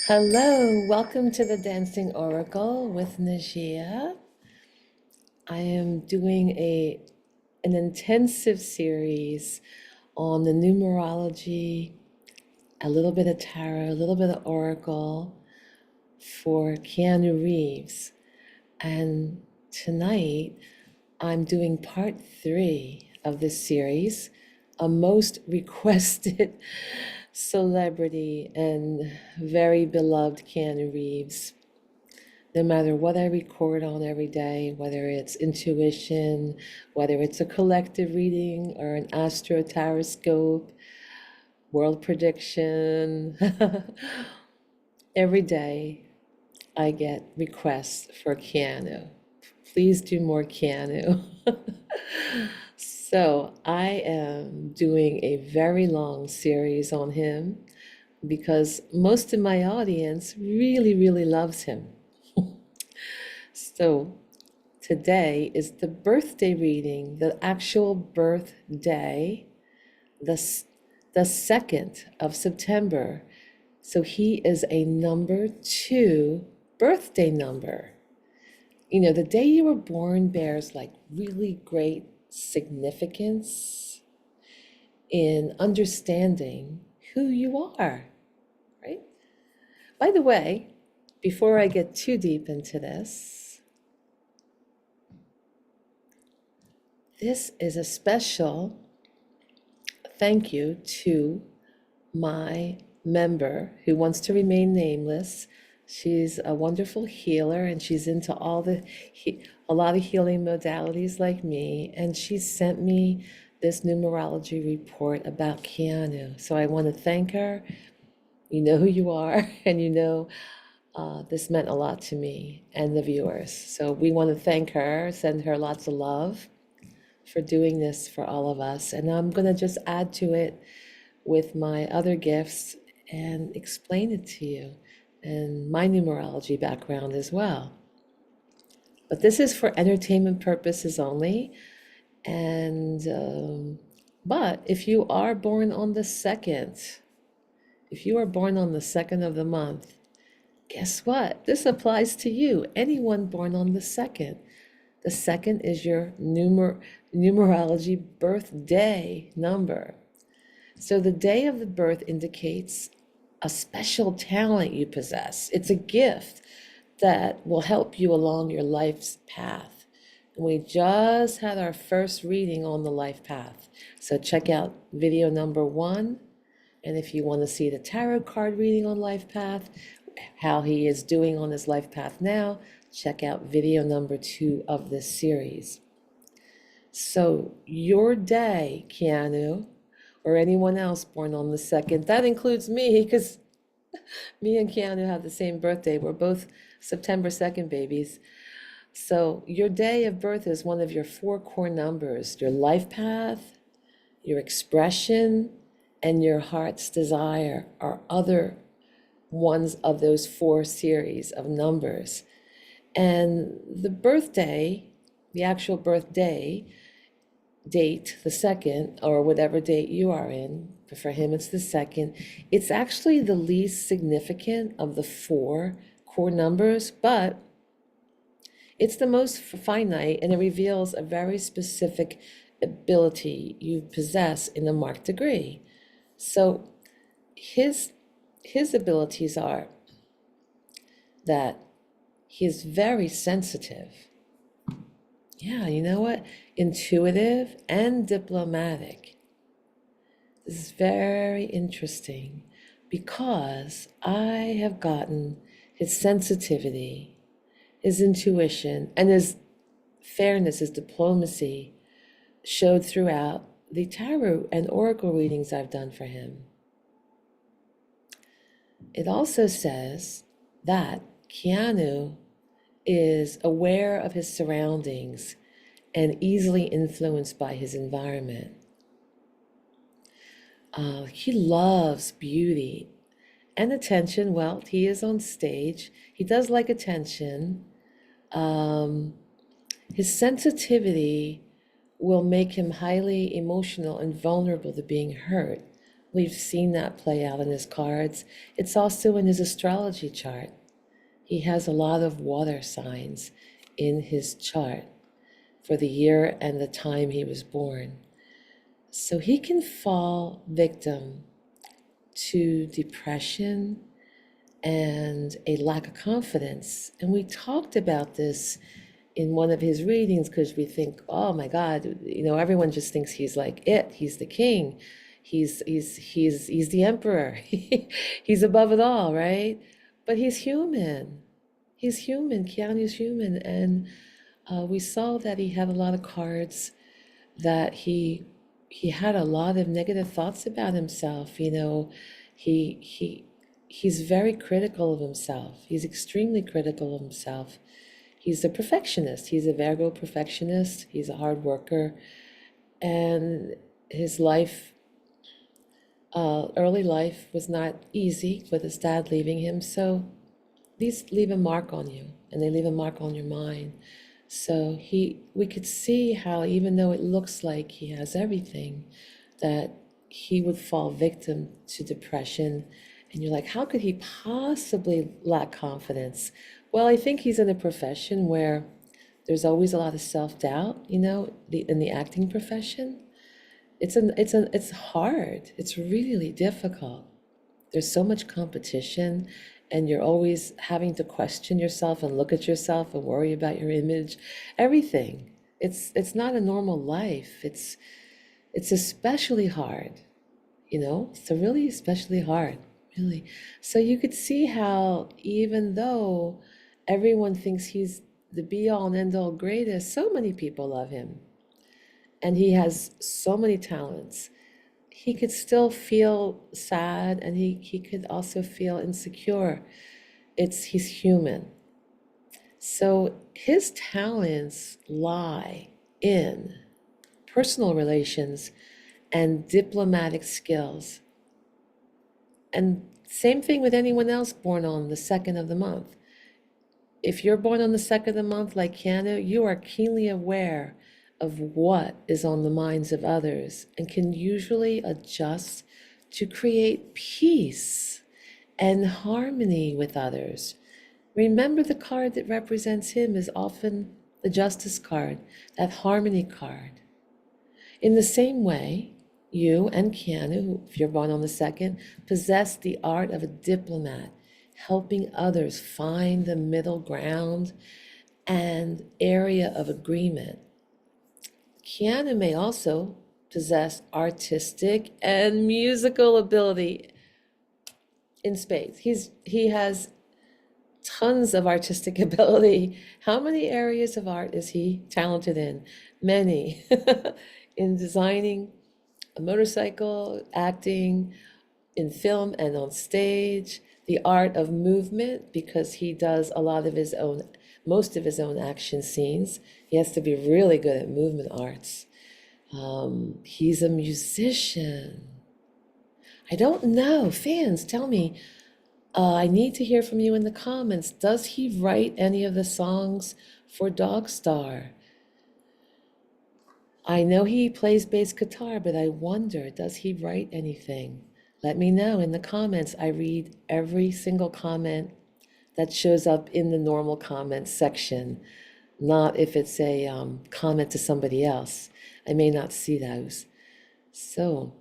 Hello, welcome to the Dancing Oracle with Najia. I am doing an intensive series on the numerology, a little bit of tarot, a little bit of oracle for Keanu Reeves. And tonight I'm doing part 3 of this series, a most requested celebrity and very beloved Keanu Reeves. No matter what I record on every day, whether it's intuition, whether it's a collective reading or an astro taroscope, world prediction, every day I get requests for Keanu. Please do more Keanu. So I am doing a very long series on him because most of my audience really, really loves him. So today is the birthday reading, the actual birthday, the, the 2nd of September. So he is a number 2 birthday number. You know, the day you were born bears like really great significance in understanding who you are, right? By the way, before I get too deep into this is a special thank you to my member who wants to remain nameless. She's a wonderful healer and she's into a lot of healing modalities like me. And she sent me this numerology report about Keanu. So I want to thank her. You know who you are, and you know this meant a lot to me and the viewers. So we want to thank her, send her lots of love for doing this for all of us. And I'm going to just add to it with my other gifts and explain it to you and my numerology background as well. But this is for entertainment purposes only. And but if you are born on the 2nd, if you are born on the 2nd of the month, guess what? This applies to you. Anyone born on the 2nd. The 2nd is your numerology birthday number. So the day of the birth indicates a special talent you possess. It's a gift that will help you along your life's path. And we just had our first reading on the life path. So check out video number 1. And if you want to see the tarot card reading on life path, how he is doing on his life path now, check out video number 2 of this series. So your day, Keanu, or anyone else born on the 2nd, that includes me because me and Keanu have the same birthday. We're both September 2nd babies. So your day of birth is one of your 4 core numbers, your life path, your expression, and your heart's desire are other ones of those 4 series of numbers. And the birthday, the actual birthday date, the 2nd, or whatever date you are in, but for him it's the 2nd, it's actually the least significant of the 4 core numbers, but it's the most finite and it reveals a very specific ability you possess in a marked degree. So his abilities are that he is very sensitive. Yeah, you know what? Intuitive and diplomatic. This is very interesting because I have gotten his sensitivity, his intuition, and his fairness, his diplomacy showed throughout the tarot and oracle readings I've done for him. It also says that Keanu is aware of his surroundings and easily influenced by his environment. He loves beauty and attention. Well, he is on stage. He does like attention. His sensitivity will make him highly emotional and vulnerable to being hurt We've seen that play out in his cards. It's also in his astrology chart. He has a lot of water signs in his chart for the year and the time he was born. So he can fall victim to depression and a lack of confidence. And we talked about this in one of his readings because we think, oh my God, everyone just thinks he's like he's the king, he's the emperor, he's above it all, right? But he's human. He's human. Keanu's human, and we saw that he had a lot of cards that he had a lot of negative thoughts about himself. He's very critical of himself. He's extremely critical of himself. He's a perfectionist. He's a Virgo perfectionist. He's a hard worker, and his life, early life, was not easy with his dad leaving him. So these leave a mark on you, and they leave a mark on your mind. So we could see how, even though it looks like he has everything, that he would fall victim to depression. And you're like, how could he possibly lack confidence? Well, I think he's in a profession where there's always a lot of self-doubt, in the acting profession. It's hard. It's really difficult. There's so much competition, and you're always having to question yourself and look at yourself and worry about your image, everything. It's not a normal life. It's especially hard, It's really especially hard, really. So you could see how, even though everyone thinks he's the be all and end all greatest, so many people love him, and he has so many talents. He could still feel sad, and he could also feel insecure. He's human. So his talents lie in personal relations and diplomatic skills. And same thing with anyone else born on the second of the month. If you're born on the second of the month like Keanu, you are keenly aware of what is on the minds of others and can usually adjust to create peace and harmony with others. Remember, the card that represents him is often the Justice card, that harmony card. In the same way, you and Keanu, if you're born on the second, possess the art of a diplomat, helping others find the middle ground and area of agreement. Keanu may also possess artistic and musical ability in spades. He has tons of artistic ability. How many areas of art is he talented in? Many. In designing a motorcycle, acting, in film and on stage, the art of movement, because he does most of his own action scenes. He has to be really good at movement arts. He's a musician. I don't know. Fans, tell me. I need to hear from you in the comments. Does he write any of the songs for Dogstar? I know he plays bass guitar, but I wonder, does he write anything? Let me know in the comments. I read every single comment that shows up in the normal comments section, not if it's a comment to somebody else. I may not see those. So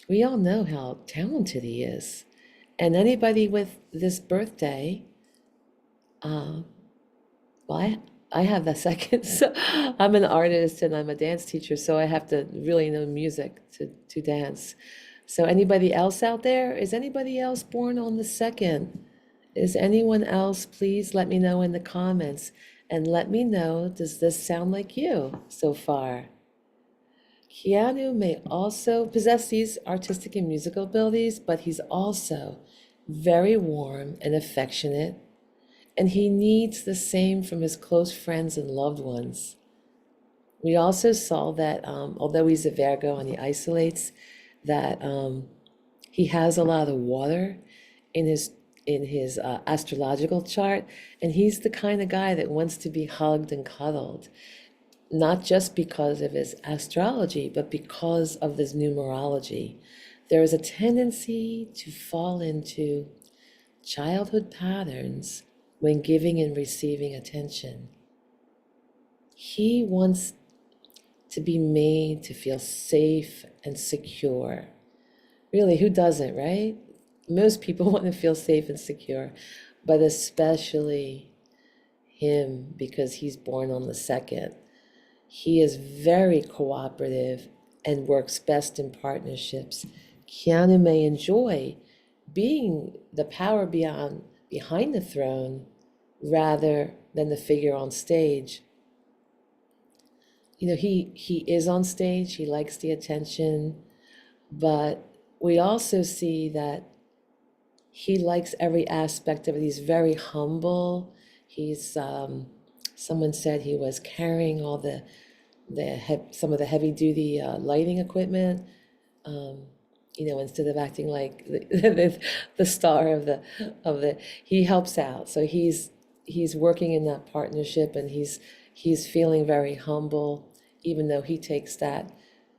we all know how talented he is. And anybody with this birthday, well, I have the second. So I'm an artist and I'm a dance teacher, so I have to really know music to dance. So anybody else out there? Is anybody else born on the second? Is anyone else? Please let me know in the comments, and let me know, does this sound like you so far? Keanu may also possess these artistic and musical abilities, but he's also very warm and affectionate, and he needs the same from his close friends and loved ones. We also saw that although he's a Virgo and he isolates, that he has a lot of water in his astrological chart, and he's the kind of guy that wants to be hugged and cuddled, not just because of his astrology, but because of his numerology. there is a tendency to fall into childhood patterns when giving and receiving attention. He wants to be made to feel safe and secure. Really, who doesn't, right? Most people want to feel safe and secure, but especially him because he's born on the second. He is very cooperative and works best in partnerships. Keanu may enjoy being the power behind the throne rather than the figure on stage. You know, he is on stage, he likes the attention, but we also see that he likes every aspect of it. He's very humble. He's someone said he was carrying all some of the heavy duty lighting equipment. You know, instead of acting like the star of the, he helps out. So he's working in that partnership, and he's feeling very humble, even though he takes that.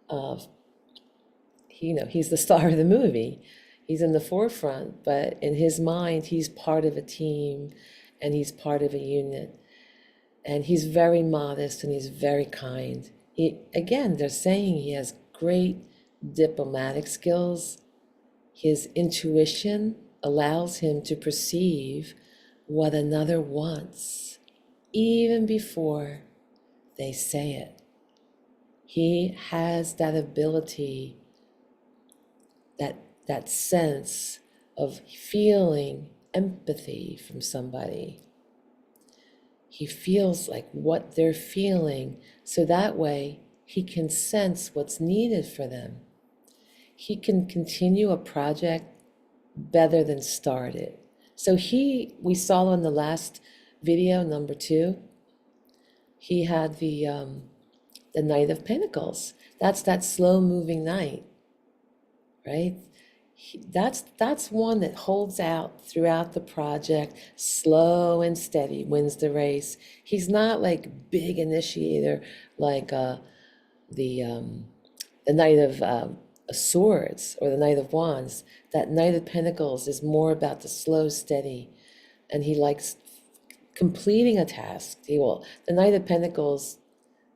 You know, he's the star of the movie. He's in the forefront, but in his mind, he's part of a team, and he's part of a unit. And he's very modest, and he's very kind. Again, they're saying he has great diplomatic skills. His intuition allows him to perceive what another wants, even before they say it. He has that ability, that sense of feeling empathy from somebody. He feels like what they're feeling, so that way he can sense what's needed for them. He can continue a project better than start it. So we saw on the last video, number 2, he had the Knight of Pentacles. That's that slow moving knight, right? That's one that holds out throughout the project, slow and steady, wins the race. He's not like big initiator like the Knight of Swords or the Knight of Wands. That Knight of Pentacles is more about the slow, steady, and he likes completing a task. The Knight of Pentacles,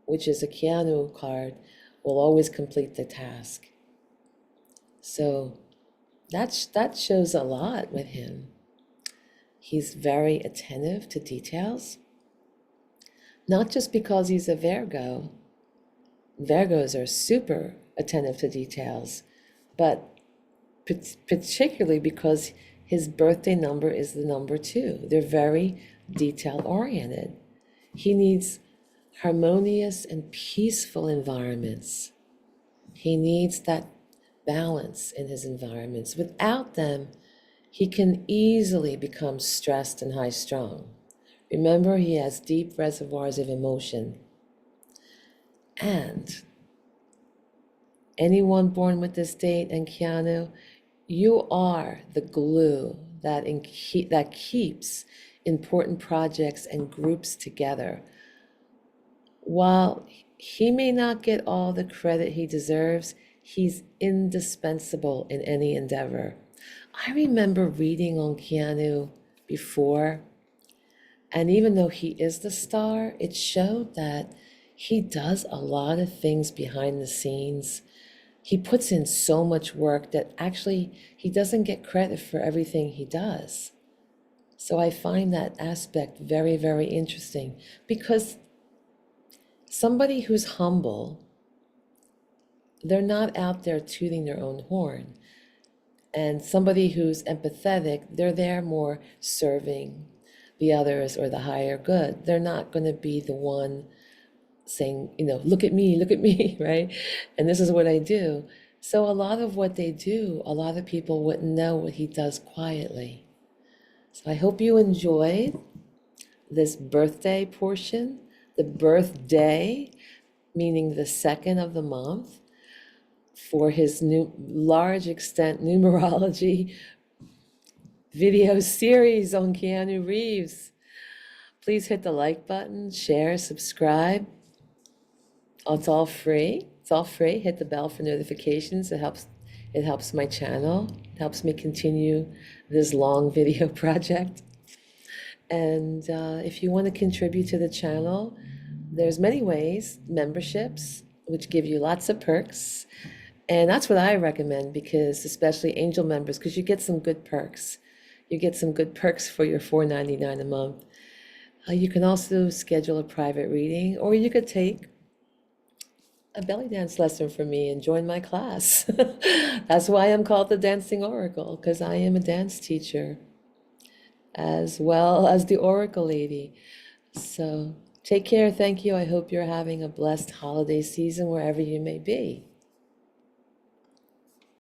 which is a Keanu card, will always complete the task. So that shows a lot with him. He's very attentive to details, not just because he's a Virgo. Virgos are super attentive to details, but particularly because his birthday number is the number 2. They're very detail oriented. He needs harmonious and peaceful environments. He needs that balance in his environments. Without them, he can easily become stressed and high strung. Remember, he has deep reservoirs of emotion. And anyone born with this date, and Keanu, you are the glue that keeps important projects and groups together. While he may not get all the credit he deserves, he's indispensable in any endeavor. I remember reading on Keanu before, and even though he is the star, it showed that he does a lot of things behind the scenes. He puts in so much work that actually he doesn't get credit for everything he does. So I find that aspect very, very interesting, because somebody who's humble, they're not out there tooting their own horn. And somebody who's empathetic, they're there more serving the others or the higher good. They're not going to be the one saying, you know, look at me, right? And this is what I do. So a lot of what they do, a lot of people wouldn't know what he does quietly. So I hope you enjoyed this birthday portion, the birthday, meaning the second of the month, for his new large extent numerology video series on Keanu Reeves. Please hit the like button, share, subscribe. It's all free. Hit the bell for notifications. It helps It helps my channel. It helps me continue this long video project. And if you want to contribute to the channel, there's many ways. Memberships, which give you lots of perks. And that's what I recommend, because especially angel members, because you get some good perks. You get some good perks for your $4.99 a month. You can also schedule a private reading, or you could take a belly dance lesson from me and join my class. That's why I'm called the Dancing Oracle, because I am a dance teacher as well as the Oracle Lady. So take care. Thank you. I hope you're having a blessed holiday season wherever you may be.